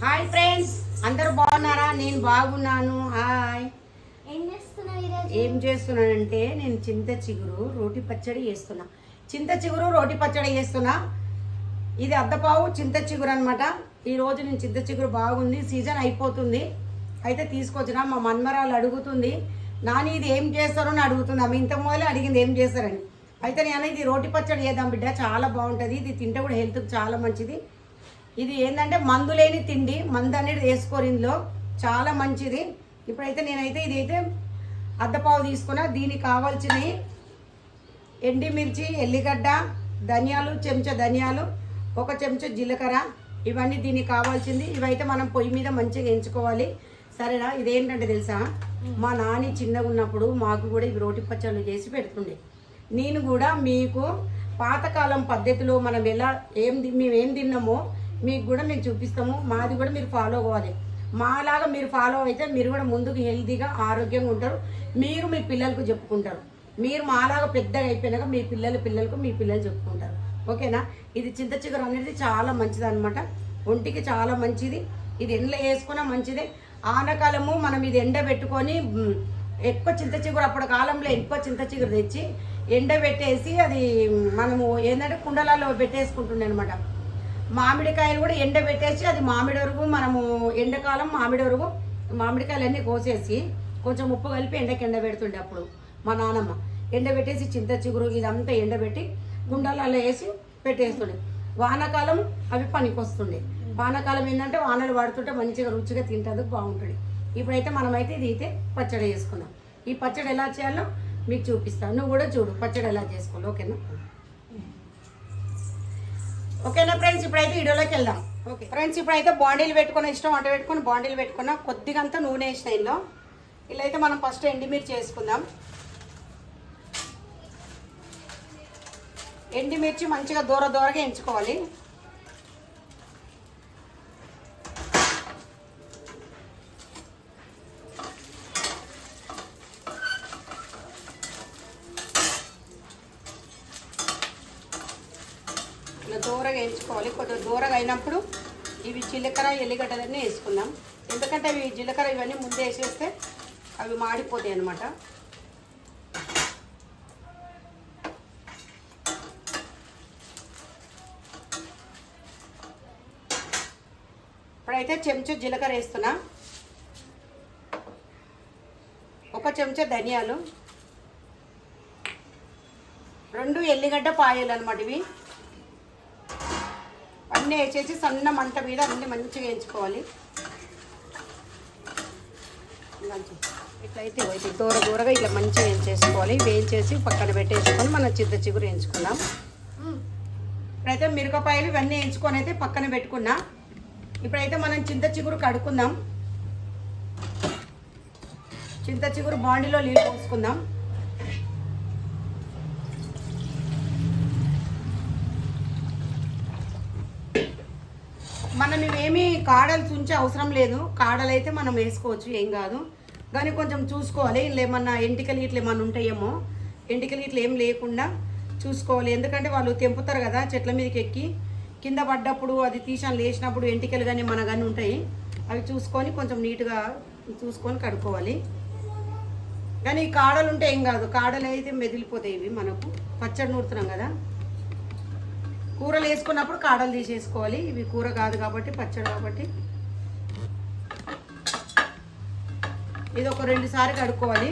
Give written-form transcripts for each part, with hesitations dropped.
Hi friends, అందరూ బాగున్నారా? నేను బాగున్నాను. హాయ్. ఏం చేస్తున్నానంటే నేను చింత చిగురు రోటి పచ్చడి చేస్తున్నా. ఇది అద్దపావు చింత చిగురు అనమాట. ఈరోజు నేను చింత చిగురు బాగుంది, సీజన్ అయిపోతుంది. అయితే తీసుకొచ్చిన మా మన్మరాలు అడుగుతుంది, నాని ఇది ఏం చేస్తారో అని అడుగుతుంది. ఆమె ఇంత మొదలే అడిగింది ఏం చేస్తారని. అయితే నేను ఇది రోటి పచ్చడి చేద్దాం బిడ్డ, చాలా బాగుంటుంది. ఇది తింటే కూడా హెల్త్కి చాలా మంచిది. ఇది ఏంటంటే మందు లేని తిండి, మందు అనేది వేసుకోరు ఇందులో, చాలా మంచిది. ఇప్పుడైతే నేనైతే ఇదైతే అద్దపావు తీసుకున్నా. దీనికి కావాల్సినవి ఎండిమిర్చి, ఎల్లిగడ్డ, ధనియాలు, చెంచా ధనియాలు, 1 చెంచా జీలకర్ర, ఇవన్నీ దీనికి కావాల్సింది. ఇవైతే మనం పొయ్యి మీద మంచిగా ఎంచుకోవాలి, సరేనా? ఇదేంటంటే తెలుసా, మా నాని చిన్నగా ఉన్నప్పుడు మాకు కూడా ఇవి రోటి పచ్చళ్ళు చేసి పెడుతుండే. నేను కూడా మీకు పాతకాలం పద్ధతిలో మనం మేము ఏం తిన్నామో మీకు కూడా మేము చూపిస్తాము. మాది కూడా మీరు ఫాలో అవ్వాలి. మాలాగా మీరు ఫాలో అయితే మీరు కూడా ముందుకు హెల్తీగా ఆరోగ్యంగా ఉంటారు. మీరు మీ పిల్లలకు చెప్పుకుంటారు. మీరు మాలాగా పెద్దగా అయిపోయినాక మీ పిల్లలు చెప్పుకుంటారు. ఓకేనా? ఇది చింత చిగురు అనేది చాలా మంచిది అనమాట, ఒంటికి చాలా మంచిది. ఇది ఎండలో వేసుకున్నా మంచిదే. ఆనకాలము మనం ఇది ఎండబెట్టుకొని ఎక్కువ చింత చిగురు, అప్పటి కాలంలో ఎక్కువ చింత చిగురు తెచ్చి ఎండబెట్టేసి అది మనము ఏంటంటే కుండలలో పెట్టేసుకుంటుండే అనమాట. మామిడికాయలు కూడా ఎండబెట్టేసి అది మామిడి వరకు మనము ఎండాకాలం మామిడికాయలన్నీ కోసేసి కొంచెం ఉప్పు కలిపి ఎండబెడుతుండే. అప్పుడు మా నాన్నమ్మ ఎండబెట్టేసి చింత చిగురు ఇదంతా ఎండబెట్టి గుండెలలో వేసి పెట్టేస్తుండే. వానాకాలం అవి పనికొస్తుండే. వానాకాలం ఏంటంటే వానలు పడుతుంటే మంచిగా రుచిగా తింటుంది, బాగుంటుంది. ఇప్పుడైతే మనమైతే ఇది అయితే పచ్చడి చేసుకున్నాం. ఈ పచ్చడి ఎలా చేయాలో మీకు చూపిస్తాను, నువ్వు కూడా చూడు పచ్చడి ఎలా చేసుకోవాలి. ఓకేనా ఫ్రెండ్స్? ఇప్పుడైతే వీడియోలోకి వెళ్దాం. ఓకే ఫ్రెండ్స్, ఇప్పుడైతే బాండీలు పెట్టుకున్న ఇష్టం వంట పెట్టుకుని బాండీలు పెట్టుకున్నా. కొద్దిగా అంతా నూనె వేసిన ఇందులో. ఇలా అయితే మనం ఫస్ట్ ఎండిమిర్చి వేసుకుందాం. ఎండిమిర్చి మంచిగా దూరగా ఎంచుకోవాలి. ఇలా దూరగా వేయించుకోవాలి. కొంచెం దూరగా అయినప్పుడు ఇవి జీలకర్ర, ఎల్లిగడ్డలన్నీ వేసుకుందాం. ఎందుకంటే అవి జీలకర్ర ఇవన్నీ ముందే వేసేస్తే అవి మాడిపోతాయి అన్నమాట. ఇప్పుడైతే చెంచా జీలకర్ర వేస్తున్నా, 1 చెంచా ధనియాలు, 2 ఎల్లిగడ్డ పాయలు అనమాట. ఇవి అన్నీ వేసేసి సన్న మంట మీద అన్నీ మంచిగా వేయించుకోవాలి. ఇట్లయితే దూరగా ఇట్లా మంచిగా వేయించేసుకోవాలి. వేయించేసి పక్కన పెట్టేసుకొని మనం చింత చిగురు వేయించుకున్నాం. ఇప్పుడైతే మిరపకాయలు ఇవన్నీ వేయించుకొని అయితే పక్కన పెట్టుకున్నా. ఇప్పుడైతే మనం చింత చిగురు కడుక్కుందాం. చింత చిగురు బాండీలో నీళ్ళు పోసుకుందాం. మనం ఇవేమీ కాడలు తుంచే అవసరం లేదు. కాడలు అయితే మనం వేసుకోవచ్చు, ఏం కాదు. కానీ కొంచెం చూసుకోవాలి, ఇలా ఏమన్నా ఎంటికలు ఇట్లా ఏమన్నా ఉంటాయేమో. ఎంటికలు ఇట్లా ఏం లేకుండా చూసుకోవాలి. ఎందుకంటే వాళ్ళు తెంపుతారు కదా చెట్ల మీదకి ఎక్కి, కింద పడ్డప్పుడు అది తీసాను లేచినప్పుడు ఎంటికలు కానీ మన కానీ ఉంటాయి. అవి చూసుకొని కొంచెం నీట్గా చూసుకొని కడుక్కోవాలి. కానీ ఈ కాడలు ఉంటే ఏం కాదు, కాడలు అయితే మెదిలిపోతాయి. ఇవి మనకు పచ్చడి నూరుతున్నాం కదా, కూరలు వేసుకున్నప్పుడు కాడలు తీసేసుకోవాలి. ఇవి కూర కాదు కాబట్టి పచ్చడి కాబట్టి ఇది ఒక 2 సార్లు కడుక్కోవాలి.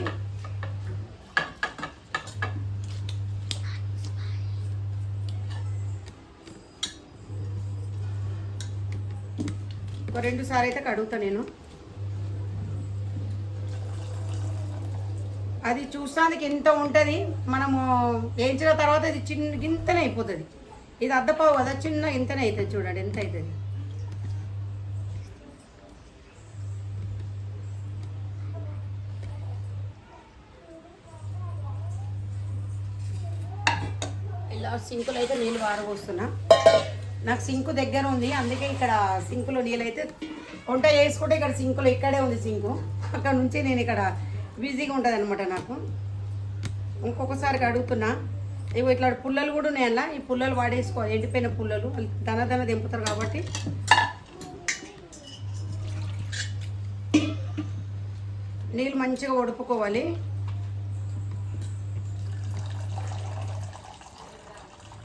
ఒక 2 సార్లు అయితే కడుగుతా నేను. అది చూస్తానికి ఎంత ఉంటుంది, మనము వేయించిన తర్వాత ఇది గింతనే అయిపోతుంది. ఇది అద్దపావు కదా, చిన్న ఇంతనే అవుతుంది. చూడండి ఎంత అవుతుంది. ఇలా సింకులో అయితే నీళ్ళు వారబోస్తున్నా. నాకు సింకు దగ్గర ఉంది, అందుకే ఇక్కడ సింకులో నీళ్ళు అయితే వంట చేసుకుంటే ఇక్కడ సింకులో ఇక్కడే ఉంది సింకు. అక్కడ నుంచి నేను ఇక్కడ బిజీగా ఉంటుంది అనమాట. నాకు ఇంకొకసారి అడుగుతున్నా. ఇవి ఇట్లా పుల్లలు కూడా ఉన్నాయి అలా, ఈ పుల్లలు వాడేసుకోవాలి. ఎండిపోయిన పుల్లలు దన దింపుతారు కాబట్టి నీళ్ళు మంచిగా ఉడుపుకోవాలి.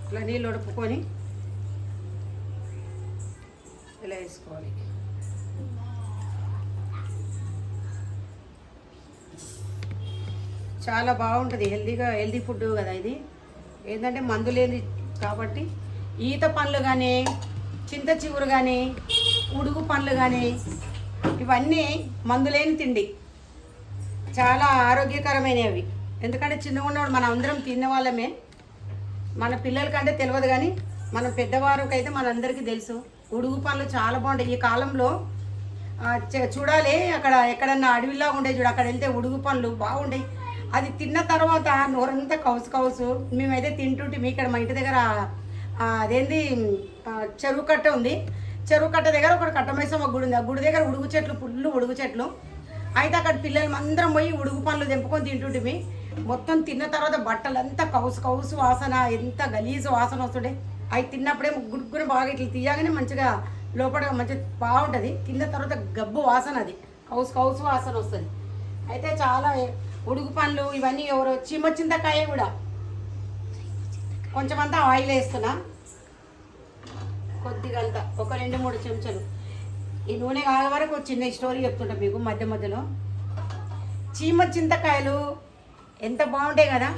ఇట్లా నీళ్ళు ఉడుపుకొని ఇలా వేసుకోవాలి. చాలా బాగుంటుంది, హెల్దీ ఫుడ్ కదా ఇది. ఏంటంటే మందు లేని కాబట్టి ఈత పండ్లు కానీ, చింత చిగురు కానీ, ఉడుగు పండ్లు కానీ ఇవన్నీ మందు లేని తిండి, చాలా ఆరోగ్యకరమైనవి. ఎందుకంటే చిన్నగా ఉన్నప్పుడు మనం అందరం తిన్న వాళ్ళమే. మన పిల్లలకంటే తెలియదు కానీ మన పెద్దవారికి అయితే మనందరికీ తెలుసు. ఉడుగు పండ్లు చాలా బాగుంటాయి. ఈ కాలంలో చూడాలి, అక్కడ ఎక్కడన్నా అడవిలా ఉండే చూడు, అక్కడ వెళ్తే ఉడుగు పండ్లు బాగుంటాయి. అది తిన్న తర్వాత నోరంతా కౌసు కౌసు. మేమైతే తింటుంటే ఇక్కడ మా ఇంటి దగ్గర అదేంది చెరువు కట్ట ఉంది. చెరువు కట్ట దగ్గర ఒక కట్టమైసమ్మ గుడి ఉంది. ఆ గుడి దగ్గర ఉడుగు చెట్లు, ఫుల్ ఉడుగు చెట్లు. అయితే అక్కడ పిల్లలు అందరం పోయి ఉడుగు పండ్లు తెంపుకొని తింటుంటే మొత్తం తిన్న తర్వాత బట్టలంతా కౌసు కౌసు వాసన, ఎంత గలీజు వాసన వస్తుండే. అవి తిన్నప్పుడే గుడుగుని బాగా ఇట్లా తీయగానే మంచిగా లోపల మంచిగా బాగుంటుంది. తిన్న తర్వాత గబ్బు వాసన, అది కౌసు కౌసు వాసన వస్తుంది. అయితే చాలా ఉడుగు పండ్లు ఇవన్నీ ఎవరో చింతకాయ కూడా కొంచెం అంతా ఆయిల్ వేస్తున్నా, కొద్దిగా అంతా ఒక 2-3 చెంచాలు. ఈ నూనె కాగ వరకు ఒక చిన్న స్టోరీ చెప్తుంటా మీకు మధ్య మధ్యలో. చింతకాయలు ఎంత బాగుంటాయి కదా.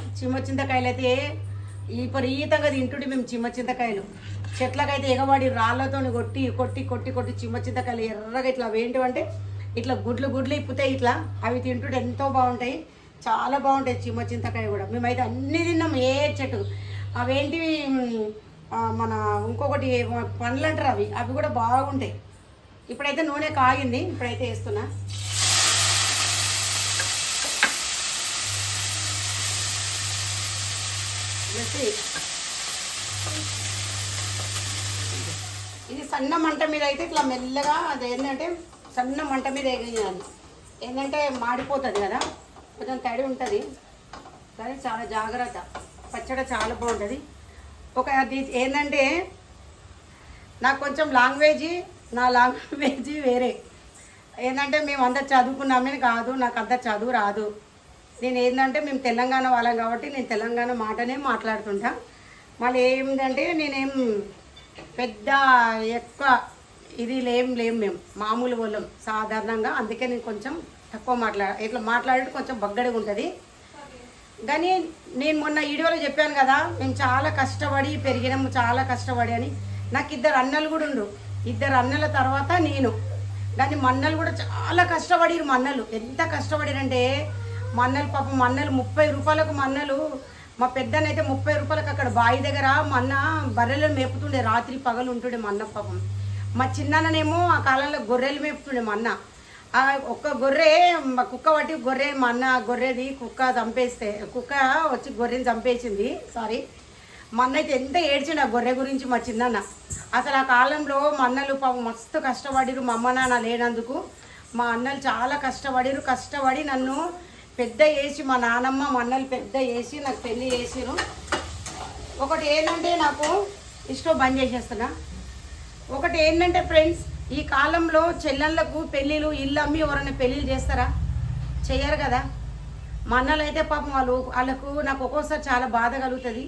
చింతకాయలు అయితే విపరీతంగా తింటుంటే మేము చింతకాయలు చెట్లకైతే ఎగవాడి రాళ్ళతో కొట్టి కొట్టి కొట్టి కొట్టి చింతకాయలు ఎర్రగా ఇట్లా ఏంటివంటే ఇట్లా గుడ్లు ఇప్పుతాయి ఇట్లా. అవి తింటుంటే ఎంతో బాగుంటాయి, చాలా బాగుంటాయి. చింతకాయ కూడా మేమైతే అన్నీ తిన్నాం. ఏ చెట్టు అవేంటివి మన ఇంకొకటి పండ్లు అంటారు, అవి కూడా బాగుంటాయి. ఇప్పుడైతే నూనె కాగింది, ఇప్పుడైతే వేస్తున్నా. ఇది సన్న మంట మీద అయితే ఇట్లా మెల్లగా, అది ఏంటంటే సన్న మంట మీద వేయాలి. ఏంటంటే మాడిపోతుంది కదా, కొంచెం తడి ఉంటుంది కానీ చాలా జాగ్రత్త. పచ్చడి చాలా బాగుంటుంది. అది ఏంటంటే నాకు కొంచెం నా లాంగ్వేజ్ వేరే. ఏంటంటే మేము అందరు చదువుకున్నామని కాదు, నాకు అంత చదువు రాదు. నేను ఏంటంటే మేము తెలంగాణ వాళ్ళం కాబట్టి నేను తెలంగాణ మాటనే మాట్లాడుతుంటా. మళ్ళీ ఏంటంటే నేనేం పెద్ద ఎక్కువ ఇది లేం మేము మామూలు వాళ్ళం సాధారణంగా. అందుకే నేను కొంచెం తక్కువ ఇట్లా మాట్లాడేది కొంచెం బగ్గడిగా ఉంటుంది. కానీ నేను మొన్న వీడియోలో చెప్పాను కదా, మేము చాలా కష్టపడి పెరిగినాము, చాలా కష్టపడి అని. నాకు 2 అన్నలు కూడా ఉండు. 2 అన్నల తర్వాత నేను. కానీ మా అన్నలు కూడా చాలా కష్టపడిరు. మా అన్నలు ఎంత కష్టపడిరంటే, మా అన్నలు పాపం, మా అన్నలు 30 రూపాయలకు, మా అన్నలు మా పెద్దనైతే 30 రూపాయలకు అక్కడ బావి దగ్గర మా అన్న బర్రెలను మేపుతుండే, రాత్రి పగలు ఉంటుండే మా అన్న పాపం. మా చిన్ననేమో ఆ కాలంలో గొర్రెలు మేపుతుండే మా అన్న. ఒక్క గొర్రె కుక్క పట్టి గొర్రె, మా అన్న గొర్రెది కుక్క వచ్చి గొర్రెని చంపేసింది. సారీ, మా అన్న అయితే ఎంత ఏడ్చిండు ఆ గొర్రె గురించి మా చిన్నన్న. అసలు ఆ కాలంలో మా అన్నలు పాపం మస్తు కష్టపడిరు. మా అమ్మ నాన్న లేనందుకు మా అన్నలు చాలా కష్టపడి నన్ను పెద్ద చేసి, మా నానమ్మ మా అన్నలు పెద్ద చేసి నాకు పెళ్ళి చేసిరు. ఒకటి ఏంటంటే, నాకు ఇష్టం బంద్ చేసేస్తున్నా. ఒకటి ఏంటంటే ఫ్రెండ్స్, ఈ కాలంలో చెల్లెళ్ళకు పెళ్ళిళ్ళు, ఇల్లు అమ్మి ఎవరైనా పెళ్ళిళ్ళు చేస్తారా? చెయ్యరు కదా. మా అన్నలు అయితే పాపం వాళ్ళకు నాకు ఒక్కోసారి చాలా బాధ కలుగుతుంది.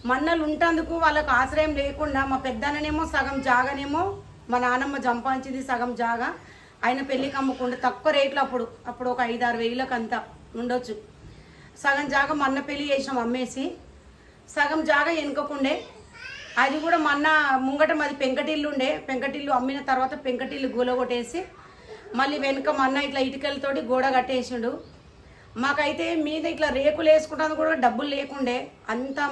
మా అన్నలు ఉంటందుకు వాళ్ళకు ఆశ్రయం లేకుండా, మా పెద్దననేమో సగం జాగానేమో మా నానమ్మ సంపాదించింది, సగం జాగా ఆయన పెళ్ళికి అమ్ముకుంటే తక్కువ రేట్లు. అప్పుడు ఒక 5-6 వేలకు అంతా ఉండొచ్చు. సగం జాగా మా అన్న పెళ్ళి చేసినాం అమ్మేసి, సగం జాగా వెనుకకుండే. అది కూడా మా అన్న ముంగట మాది పెంకటిల్లు ఉండే. పెంకటిల్లు అమ్మిన తర్వాత పెంకటిల్లు గూల కొట్టేసి మళ్ళీ వెనుక మా అన్న ఇట్లా ఇటుకలతోటి గోడ కట్టేసిండు. మాకైతే మీద ఇట్లా రేకులు వేసుకుంటాను కూడా డబ్బులు లేకుండే.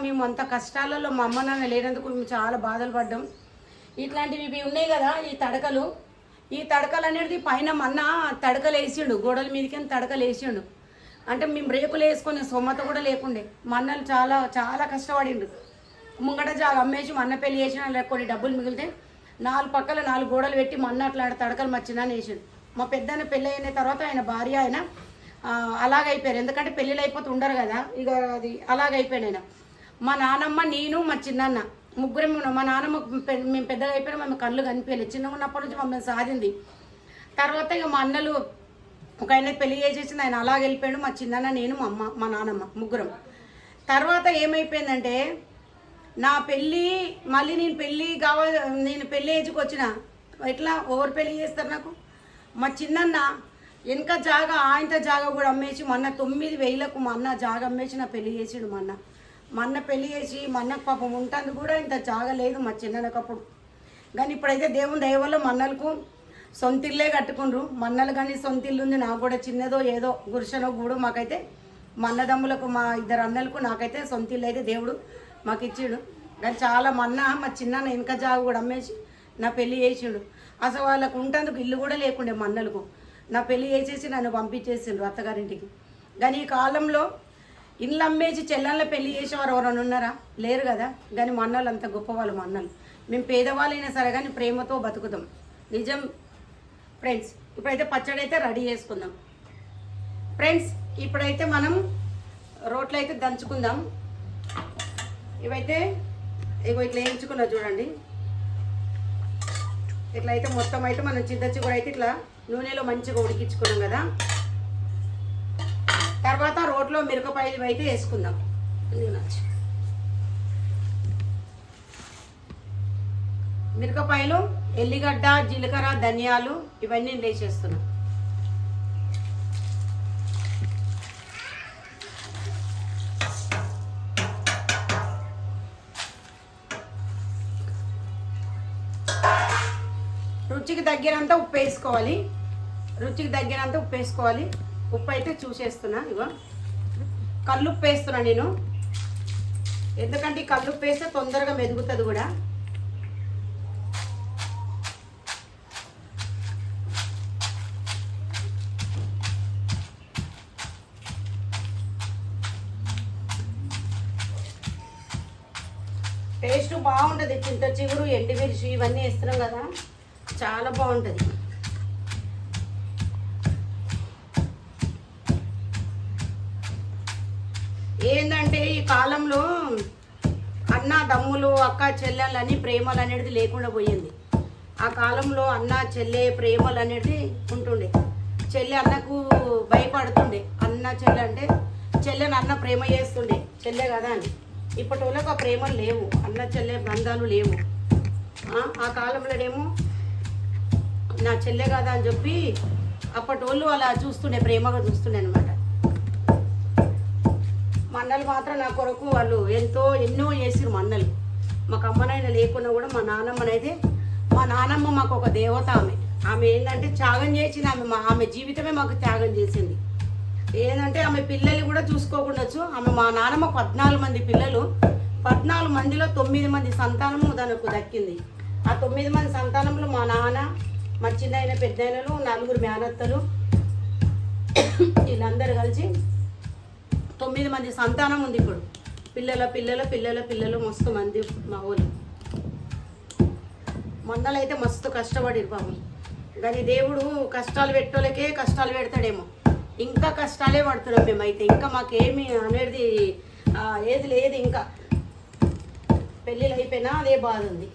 మేము అంత కష్టాలలో మా అమ్మ నాన్న లేనందుకు మేము చాలా బాధలు పడ్డాం. ఇట్లాంటివి ఉన్నాయి కదా, ఈ తడకలు అనేది పైన మా అన్న తడకలు వేసిండు, గోడల మీదకి తడకలు వేసిండు. అంటే మేము రేకులు వేసుకునే సొమ్మత కూడా లేకుండే. మా అన్నలు చాలా చాలా కష్టపడిండు. ముంగట జాగా అమ్మేసి మా అన్న పెళ్ళి చేసిన కొన్ని డబ్బులు మిగిలితే 4 పక్కల 4 గోడలు పెట్టి మా అన్న అట్లా తడకలు మా చిన్న వేసిండు. మా పెద్దన్న పెళ్ళి అయిన తర్వాత ఆయన భార్య ఆయన అలాగైపోయారు. ఎందుకంటే పెళ్ళిళ్ళు అయిపోతే ఉండరు కదా, ఇక అది అలాగైపోయాను ఆయన. మా నానమ్మ, నేను, మా చిన్నన్న ముగ్గురం. మా నాన్నమ్మ మేము పెద్దగా అయిపోయినా మేము కళ్ళు కనిపించలేదు. చిన్నగా ఉన్నప్పటి నుంచి మమ్మల్ని సాధింది. తర్వాత ఇక మా అన్నలు ఒక ఆయన పెళ్లి చేసేసింది, ఆయన అలాగ వెళ్ళిపోయాడు. మా చిన్నన్న, నేను, మా అమ్మ, మా నాన్నమ్మ, ముగ్గురం. తర్వాత ఏమైపోయిందంటే నా పెళ్ళి మళ్ళీ నేను పెళ్ళి ఏజ్కి వచ్చిన, ఎట్లా ఓవర్ పెళ్ళి చేస్తారు నాకు. మా చిన్నన్న వెనక జాగా, ఆయనతో జాగా కూడా అమ్మేసి మొన్న 9,000కు మా అన్న జాగా అమ్మేసి నా పెళ్లి చేసిండు. మా అన్న పెళ్లి చేసి మా అన్నకు పాపం ఉంటుంది కూడా ఇంత జాగా లేదు మా చిన్నకప్పుడు. కానీ ఇప్పుడైతే దేవుని దయ వల్ల మా అన్నలకు సొంత ఇల్లే కట్టుకుండ్రు. మా అన్నలు కానీ సొంత ఇల్లు ఉంది, నాకు కూడా చిన్నదో ఏదో గురుషనో గూడు. మాకైతే మా అన్నదమ్ములకు, మా 2 అన్నలకు, నాకైతే సొంత ఇల్లు అయితే దేవుడు మాకు ఇచ్చిండు. కానీ చాలా మా చిన్న వెనక జాగా కూడా అమ్మేసి నా పెళ్లి చేసిండు. అసలు వాళ్ళకు ఉంటందుకు ఇల్లు కూడా లేకుండే మా అన్నలకు. నా పెళ్లి చేసేసి నన్ను పంపించేసిండ్రు అత్తగారింటికి. కానీ ఈ కాలంలో ఇల్లు అమ్మేసి చెల్లెళ్ళ పెళ్లి చేసేవారు ఎవరైనా ఉన్నారా? లేరు కదా. కానీ మా అన్నలు అంత గొప్పవాళ్ళు. మా అన్నలు మేము పేదవాళ్ళైనా సరే కానీ ప్రేమతో బతుకుతాం. నిజం ఫ్రెండ్స్. ఇప్పుడైతే పచ్చడి అయితే రెడీ చేసుకుందాం ఫ్రెండ్స్. ఇప్పుడైతే మనం రోట్లో అయితే దంచుకుందాం. ఇవైతే ఇట్లా వేయించుకున్నా చూడండి. ఇట్లా అయితే మొత్తం అయితే మనం చింతచిగురు అయితే ఇట్లా నూనెలో మంచిగా ఉడికించుకున్నాం కదా. తర్వాత రోట్లో మిరపకాయలు అయితే వేసుకుందాం. మిరపకాయలు, ఎల్లిగడ్డ, జీలకర్ర, ధనియాలు ఇవన్నీ వేసేస్తున్నాం. రుచికి తగ్గినంత ఉప్పు వేసుకోవాలి. ఉప్పు అయితే చూసేస్తున్నా. ఇగో కల్లుప్పు వేస్తున్నా నేను, ఎందుకంటే ఈ కల్లుప్పు వేస్తే తొందరగా మెదుగుతుంది కూడా. టేస్ట్ బాగుంటుంది. చింతచిగురు, ఎండుమిర్చి ఇవన్నీ వేస్తున్నాం కదా, చాలా బాగుంటుంది. ఏంటంటే ఈ కాలంలో అన్న తమ్ములు, అక్క చెల్లెళ్ళు అని ప్రేమలు అనేది లేకుండా పోయింది. ఆ కాలంలో అన్న చెల్లె ప్రేమలు అనేది ఉంటుండే. చెల్లె అన్నకు భయపడుతుండే. అన్న చెల్లె అంటే చెల్లెని అన్న ప్రేమ చేస్తుండే, చెల్లె కదా అని. ఇప్పటి వాళ్ళకి ఆ ప్రేమలు లేవు, అన్న చెల్లె బంధాలు లేవు. ఆ కాలంలో ఏమో నా చెల్లె కదా అని చెప్పి అప్పటి వాళ్ళు అలా చూస్తుండే, ప్రేమగా చూస్తుండే అనమాట. మా అన్నలు మాత్రం నా కొరకు వాళ్ళు ఎన్నో చేసిరు. మా అన్నలు మాకు అమ్మనైనా లేకున్నా కూడా మా నానమ్మ మాకు ఒక దేవత. ఆమె ఏంటంటే త్యాగం చేసింది. ఆమె జీవితమే మాకు త్యాగం చేసింది. ఏంటంటే ఆమె పిల్లలు కూడా చూసుకోకుండొచ్చు. మా నానమ్మ 14 మంది పిల్లలు, 14 మందిలో 9 మంది సంతానము తనకు దక్కింది. ఆ 9 మంది సంతానంలో మా నాన్న, మా చిన్న పెద్దయినలు, 4 మేనత్తలు, వీళ్ళందరూ కలిసి 9 మంది సంతానం ఉంది. ఇప్పుడు పిల్లల మస్తు మంది మా ఊళ్ళు. మొన్నలైతే మస్తు కష్టపడిరు పాపం. కానీ దేవుడు కష్టాలు పెట్టోళ్ళకే కష్టాలు పెడతాడేమో. ఇంకా కష్టాలే పడుతున్నాం మేమైతే. ఇంకా మాకేమి అనేది ఏది లేదు. ఇంకా పెళ్ళిళ్ళు అయిపోయినా అదే బాధ ఉంది.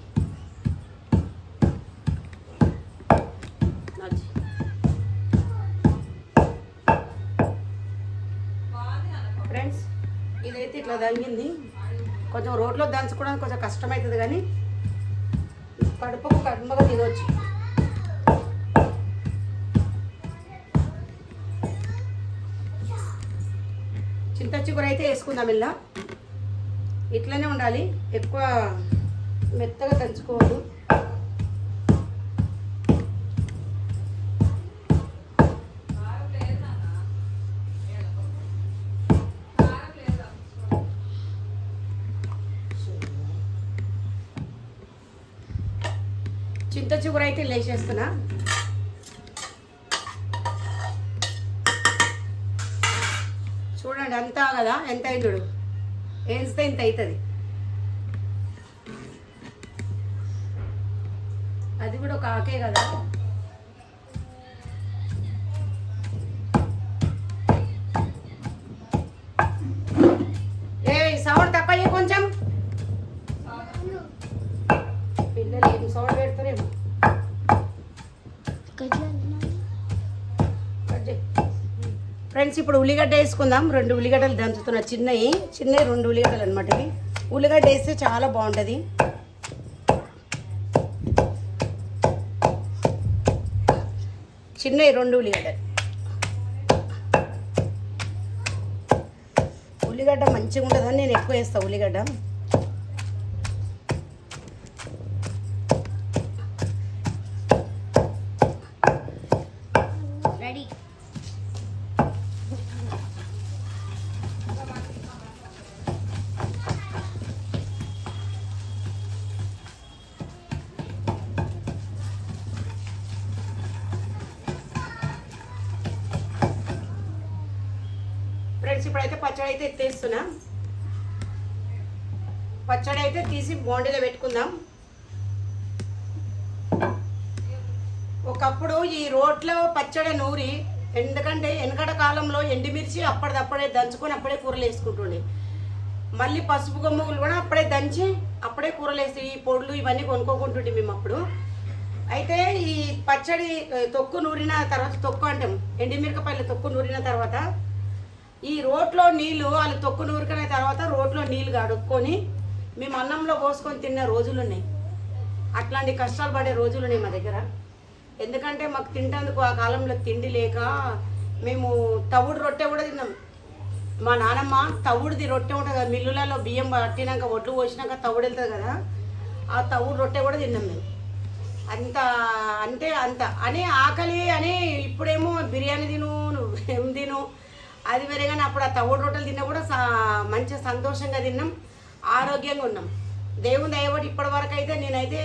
ఫ్రెండ్స్ ఇదైతే ఇట్లా దంగింది. కొంచెం రోట్లో దంచుకోవడానికి కొంచెం కష్టమవుతుంది, కానీ కడుపుకు కడుపుగా తినవచ్చు. చింతచిగురు అయితే వేసుకుందాం. ఇలా ఇట్లనే ఉండాలి, ఎక్కువ మెత్తగా దంచుకోవద్దు. చింతచిగురు అయితే లేచేస్తున్నా. చూడండి అంతా కదా, ఎంత అయింది చూడు. వేస్తే ఇంత అవుతుంది. అది కూడా ఒక ఆకే కదా. సౌండ్ తక్కువ కొంచెం. పిల్లలు ఏం సౌండ్ పెడతారేమో. కట్ చేయి. ఫ్రెండ్స్ ఇప్పుడు ఉల్లిగడ్డ వేసుకుందాం. 2 ఉల్లిగడ్డలు దంచుతున్నా, చిన్నవి 2 ఉల్లిగడ్డలు అనమాట ఇవి. ఉల్లిగడ్డ వేస్తే చాలా బాగుంటుంది. చిన్నవి 2 ఉల్లిగడ్డలు. ఉల్లిగడ్డ మంచిగా ఉంటుందని నేను ఎక్కువ వేస్తాను ఉల్లిగడ్డ. రెడీ. ఫ్రెండ్స్ ఇప్పుడైతే పచ్చడి అయితే ఎత్తేస్తున్నా. పచ్చడి అయితే తీసి బోండిలో పెట్టుకుందాం. ఒకప్పుడు ఈ రోట్లో పచ్చడి నూరి, ఎందుకంటే వెనకట కాలంలో ఎండుమిర్చి అప్పటిదప్పుడే దంచుకొని అప్పుడే కూరలు వేసుకుంటుండే. మళ్ళీ పసుపు గమ్ములు కూడా అప్పుడే దంచి అప్పుడే కూరలు వేసి, ఈ పొడులు ఇవన్నీ కొనుక్కోకుంటుండే మేము అప్పుడు. అయితే ఈ పచ్చడి తొక్కు నూరిన తర్వాత, తొక్కు అంటాం ఎండుమిరపకాయల తొక్కు నూరిన తర్వాత ఈ రోట్లో నీళ్ళు వాళ్ళు తొక్కు నూరుకునే తర్వాత రోట్లో నీళ్ళు కడుక్కొని మేము అన్నంలో పోసుకొని తిన్న రోజులు ఉన్నాయి. అట్లాంటి కష్టాలు పడే రోజులు ఉన్నాయి మా దగ్గర. ఎందుకంటే మాకు తింటందుకు ఆ కాలంలో తిండి లేక మేము తవుడు రొట్టె కూడా తిన్నాం. మా నానమ్మ తవుడుది రొట్టె ఉంటుంది కదా, మిల్లులలో బియ్యం పట్టినాక ఒడ్లు పోసినాక తవుడు వెళ్తుంది కదా, ఆ తవుడు రొట్టె కూడా తిన్నాం మేము. అంత అంటే అంత అని ఆకలి అని. ఇప్పుడేమో బిర్యానీ తిను, నువ్వేం తిను, అది వేరే. కానీ అప్పుడు ఆ తవుడు రొట్టెలు తిన్నా కూడా మంచిగా సంతోషంగా తిన్నాం, ఆరోగ్యంగా ఉన్నాం. దేవుని దయబట్టి ఇప్పటి వరకు అయితే నేనైతే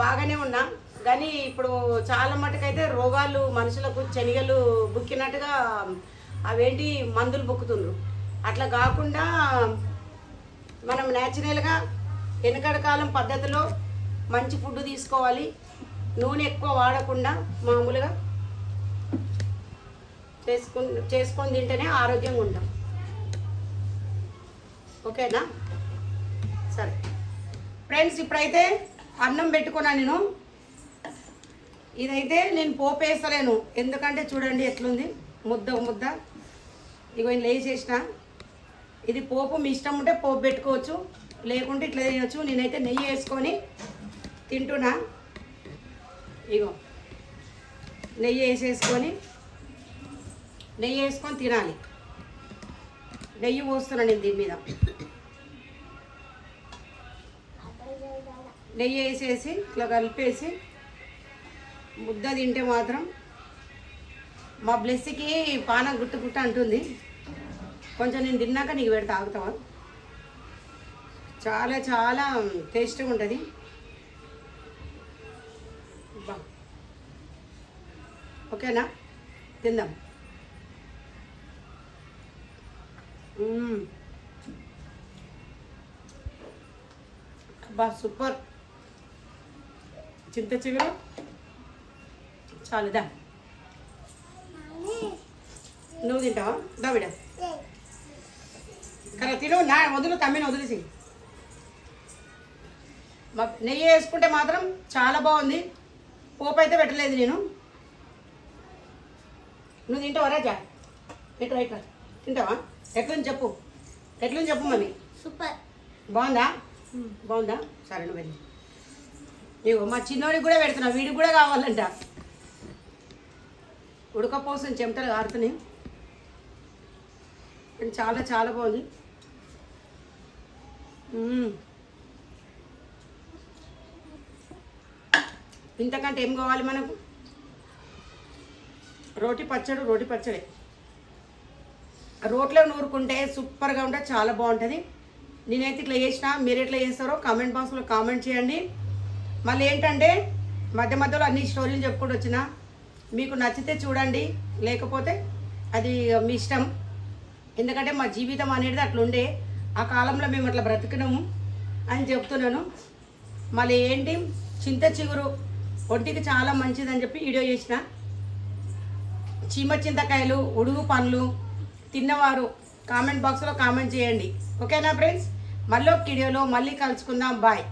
బాగానే ఉన్నా. కానీ ఇప్పుడు చాలా మటుకైతే రోగాలు మనుషులకు శనిగలు బుక్కినట్టుగా అవేంటి మందులు బుక్కుతుండ్రు. అట్లా కాకుండా మనం న్యాచురల్గా వెనకటి కాలం పద్ధతిలో మంచి ఫుడ్ తీసుకోవాలి. నూనె ఎక్కువ వాడకుండా మామూలుగా చేసుకొని తింటేనే ఆరోగ్యంగా ఉంటాం. ఓకేనా? సరే ఫ్రెండ్స్, ఇప్పుడైతే అన్నం పెట్టుకున్నా నేను. ఇదైతే నేను పోపు వేస్తలేను, ఎందుకంటే చూడండి ఎట్లుంది ముద్ద. ఇగో నేను లేచేసిన. ఇది పోపు మీ ఇష్టం ఉంటే పోపు పెట్టుకోవచ్చు, లేకుంటే ఇట్లా తినచ్చు. నేనైతే నెయ్యి వేసుకొని తింటున్నా. ఇగో నెయ్యి వేసుకొని తినాలి. నెయ్యి పోస్తున్నాను నేను దీని మీద. నెయ్యి వేసేసి ఇట్లా కలిపేసి ముద్ద తింటే మాత్రం మా బ్లెస్సీకి పానం గుట్టు అంటుంది. కొంచెం నేను తిన్నాక నీకు పెడితే ఆగుతావా? చాలా చాలా టేస్ట్గా ఉంటుంది. ఓకేనా? తిందాం. బా సూపర్. చింత చిగురు చాలుదా? నువ్వు తింటావా? దా బిడ్డ కదా తిను. నా వదులు, తమ్మిని వదిలేసి. నెయ్యి వేసుకుంటే మాత్రం చాలా బాగుంది. పోపు అయితే పెట్టలేదు నేను. నువ్వు తింటావా రాజా? ఇట్లా తింటావా? ఎట్లని చెప్పు మమ్మీ. సూపర్. బాగుందా? బాగుందా? సరే నువ్వు వెళ్ళి. ఇగో మా చిన్నోడికి కూడా పెడుతున్నా, వీడికి కూడా కావాలంట. ఉడకపోసం చెమటలు కారుతున్నాయి. చాలా చాలా బాగుంది. ఇంతకంటే ఏం కావాలి మనకు? రోటి పచ్చడి. రోట్లో నూరుకుంటే సూపర్గా ఉంటుంది, చాలా బాగుంటుంది. నేనైతే ఇట్లా చేసిన, మీరు ఎట్లా చేస్తారో కామెంట్ బాక్స్లో కామెంట్ చేయండి. మళ్ళీ ఏంటంటే మధ్యలో అన్ని స్టోరీలు చెప్పుకుంటూ వచ్చిన, మీకు నచ్చితే చూడండి, లేకపోతే అది మీ ఇష్టం. ఎందుకంటే మా జీవితం అనేది అట్లుండే, ఆ కాలంలో మేము అట్లా బ్రతికినాము అని చెప్తున్నాను. మళ్ళీ ఏంటి, చింత చిగురు ఒంటికి చాలా మంచిదని చెప్పి వీడియో చేసిన. చీమ చింతకాయలు, ఉడుగు పండ్లు తిన్నవారు కామెంట్ బాక్స్లో కామెంట్ చేయండి. ఓకేనా ఫ్రెండ్స్? మళ్ళీ ఒక వీడియోలో మళ్ళీ కలుసుకుందాం. బాయ్.